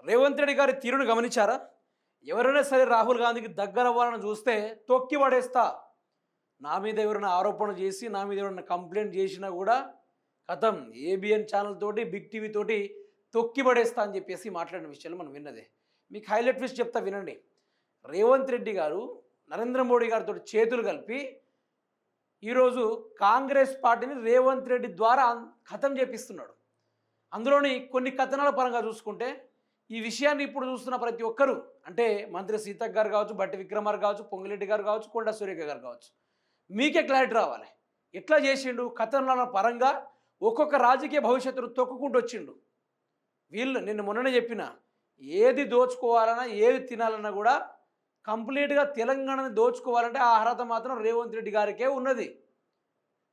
రేవంత్ రెడ్డి గారి తీరును గమనించారా? ఎవరైనా సరే రాహుల్ గాంధీకి దగ్గరవ్వాలని చూస్తే తొక్కి పడేస్తా. నా మీద ఎవరైనా ఆరోపణ చేసి, నా మీద ఎవరైనా కంప్లైంట్ చేసినా కూడా ఖతం ఏబిఎన్ ఛానల్ తోటి, బిగ్ టీవీ తోటి తొక్కి పడేస్తా అని చెప్పేసి మాట్లాడిన విషయాలు మనం విన్నదే. మీకు హైలైట్ విషయం చెప్తా వినండి. రేవంత్ రెడ్డి గారు నరేంద్ర మోడీ గారితో చేతులు కలిపి ఈరోజు కాంగ్రెస్ పార్టీని రేవంత్ రెడ్డి ద్వారా ఖతం చేపిస్తున్నాడు. అందులోని కొన్ని కథనాల పరంగా చూసుకుంటే ఈ విషయాన్ని ఇప్పుడు చూస్తున్న ప్రతి ఒక్కరూ, అంటే మంత్రి సీతక్ గారు కావచ్చు, బట్టి విక్రమార్ కావచ్చు, పొంగులేటి గారు కావచ్చు, కొండా సురేఖ గారు కావచ్చు, మీకే క్లారిటీ రావాలి. ఎట్లా చేసిండు కథనాల పరంగా ఒక్కొక్క రాజకీయ భవిష్యత్తును తొక్కుకుంటూ వచ్చిండు. వీళ్ళు నిన్న మొన్ననే చెప్పిన, ఏది దోచుకోవాలన్నా ఏది తినాలన్నా కూడా కంప్లీట్గా తెలంగాణని దోచుకోవాలంటే ఆ అర్హత మాత్రం రేవంత్ రెడ్డి గారికే ఉన్నది.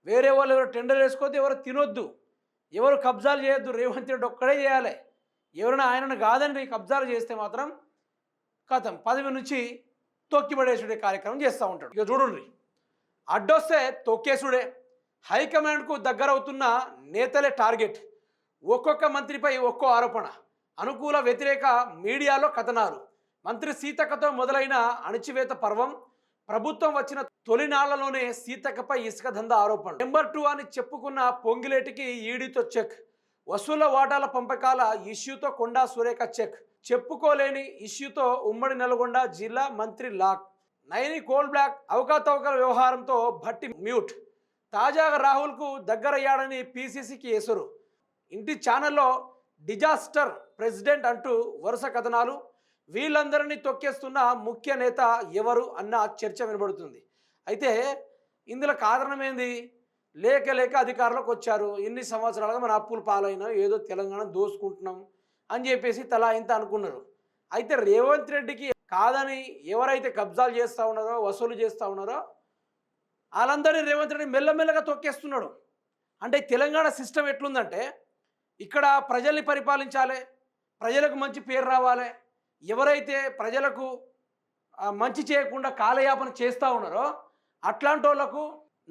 వేరే వాళ్ళు ఎవరు టెండర్ వేసుకోవద్దు, ఎవరు తినొద్దు, ఎవరు కబ్జాలు చేయొద్దు, రేవంత్ రెడ్డి ఒక్కడే చేయాలి. ఎవరైనా ఆయనను కాదని కబ్జాలు చేస్తే మాత్రం కథం పదవి నుంచి తొక్కిపడేసుడే కార్యక్రమం చేస్తూ ఉంటాడు. ఇక చూడండి, అడ్డొస్తే తొక్కేసుడే. హైకమాండ్కు దగ్గరవుతున్న నేతలే టార్గెట్. ఒక్కొక్క మంత్రిపై ఒక్కో ఆరోపణ, అనుకూల వ్యతిరేక మీడియాలో కథనాలు. మంత్రి సీతక్కతో మొదలైన అణచివేత పర్వం. ప్రభుత్వం వచ్చిన తొలినాళ్లలోనే సీతక్కపై ఇసుక దందా ఆరోపణ. నెంబర్ 2 అని చెప్పుకున్న పొంగిలేటికి ఈడీతో చెక్. వసూళ్ల వాటాల పంపకాల ఇష్యూతో కొండా సురేఖ చెక్. చెప్పుకోలేని ఇష్యూతో ఉమ్మడి నల్గొండ జిల్లా మంత్రి లాక్. నైని కోల్ బ్లాక్ అవకతవకల వ్యవహారంతో భట్టి మ్యూట్. తాజాగా రాహుల్కు దగ్గరయ్యాడని పీసీసీకి ఎసురు. ఇంటి ఛానల్లో డిజాస్టర్ ప్రెసిడెంట్ అంటూ వరుస కథనాలు. వీళ్ళందరినీ తొక్కేస్తున్న ముఖ్య నేత ఎవరు అన్న చర్చ వినబడుతుంది. అయితే ఇందులో కారణమేంది? లేక లేక అధికారంలోకి వచ్చారు. ఎన్ని సంవత్సరాలుగా మన అప్పులు పాలైనా, ఏదో తెలంగాణ దోసుకుంటున్నాం అని చెప్పేసి తలా ఇంత అనుకున్నారు. అయితే రేవంత్ రెడ్డికి కాదని ఎవరైతే కబ్జాలు చేస్తూ ఉన్నారో, వసూలు చేస్తూ ఉన్నారో వాళ్ళందరినీ రేవంత్ రెడ్డి మెల్లమెల్లగా తొక్కేస్తున్నాడు. అంటే తెలంగాణ సిస్టమ్ ఎట్లుందంటే, ఇక్కడ ప్రజల్ని పరిపాలించాలి, ప్రజలకు మంచి పేరు రావాలి. ఎవరైతే ప్రజలకు మంచి చేయకుండా కాలయాపన చేస్తూ ఉన్నారో అట్లాంటి వాళ్ళకు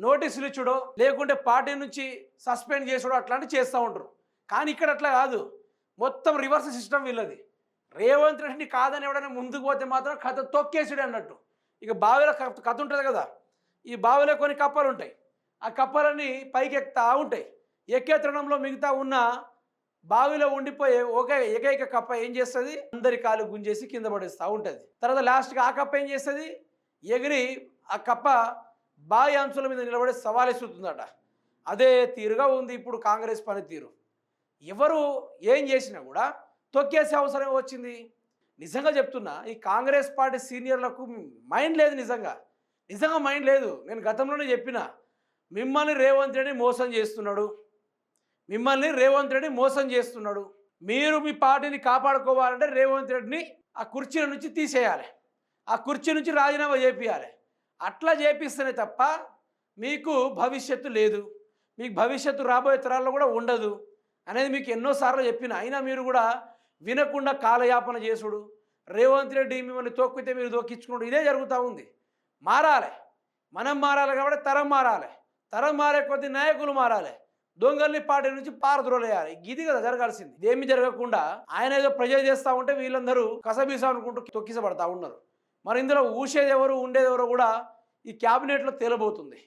నోటీసులు ఇచ్చుడో, లేకుంటే పార్టీ నుంచి సస్పెండ్ చేసుడో అట్లాంటివి చేస్తూ ఉంటారు. కానీ ఇక్కడ అట్లా కాదు, మొత్తం రివర్స్ సిస్టమ్ వీళ్ళది. రేవంత్ రెడ్డిని కాదని ఎవడైనా ముందుకు పోతే మాత్రం కథ తొక్కేసుడే అన్నట్టు. ఇక బావిలో కథ ఉంటుంది కదా, ఈ బావిలో కొన్ని కప్పలు ఉంటాయి. ఆ కప్పలన్నీ పైకి ఎక్కుతూ ఉంటాయి. ఎక్కే తరుణంలో మిగతా ఉన్న బావిలో ఉండిపోయే ఏకైక కప్ప ఏం చేస్తుంది? అందరి కాలు గుంజేసి కింద పడేస్తూ ఉంటుంది. తర్వాత లాస్ట్గా ఆ కప్ప ఏం చేస్తుంది? ఎగిరి ఆ కప్ప బావి అంచుల మీద నిలబడి సవాలేస్తుందట. అదే తీరుగా ఉంది ఇప్పుడు కాంగ్రెస్ పనితీరు. ఎవరు ఏం చేసినా కూడా తొక్కేసే అవసరం వచ్చింది. నిజంగా చెప్తున్నా, ఈ కాంగ్రెస్ పార్టీ సీనియర్లకు మైండ్ లేదు. నిజంగా మైండ్ లేదు. నేను గతంలోనే చెప్పిన, మిమ్మల్ని రేవంత్ రెడ్డి మోసం చేస్తున్నాడు, మీరు మీ పార్టీని కాపాడుకోవాలంటే రేవంత్ రెడ్డిని ఆ కుర్చీ నుంచి తీసేయాలి, ఆ కుర్చీ నుంచి రాజీనామా చేపియాలి. అట్లా చేపిస్తేనే తప్ప మీకు భవిష్యత్తు లేదు, మీకు భవిష్యత్తు రాబోయే తరాల్లో కూడా ఉండదు అనేది మీకు ఎన్నోసార్లు చెప్పిన. అయినా మీరు కూడా వినకుండా కాలయాపన చేసుడు, రేవంత్ రెడ్డి మిమ్మల్ని తొక్కితే మీరు తొక్కించుకోండి, ఇదే జరుగుతూ ఉంది. మారాలి, మనం మారాలి. కాబట్టి తరం మారే కొద్ది నాయకులు మారాలి. దొంగల్ని పార్టీ నుంచి పారద్రోలేయాలి. ఇది కదా జరగాల్సింది. ఇదేమి జరగకుండా ఆయన ఏదో ప్రజలు చేస్తూ ఉంటే వీళ్ళందరూ కసబీసా అనుకుంటూ తొక్కిసపడతా ఉన్నారు. మరి ఇందులో ఊసేదెవరు ఉండేదెవరో కూడా ఈ క్యాబినెట్లో తేలబోతుంది.